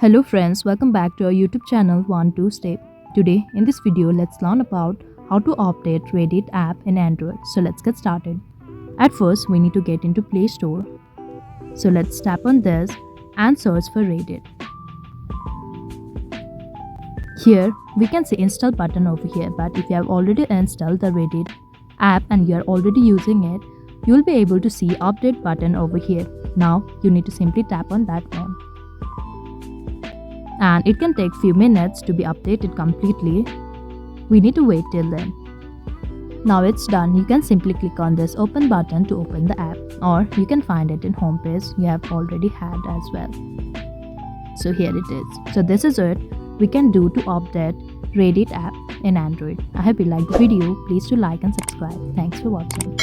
Hello friends, welcome back to our YouTube channel 12 Step. Today in this video let's learn about how to update Reddit app in Android. So let's get started. At first we need to get into Play Store. So let's tap on this and search for Reddit. Here we can see install button over here, but if you have already installed the Reddit app and you are already using it, you will be able to see update button over here. Now you need to simply tap on that one. And it can take few minutes to be updated completely. We need to wait till then. Now it's done. You can simply click on this open button to open the app, or you can find it in home page you have already had as well. So here it is. So this is it we can do to update Reddit app in Android. I hope you liked the video. Please do like and subscribe. Thanks for watching.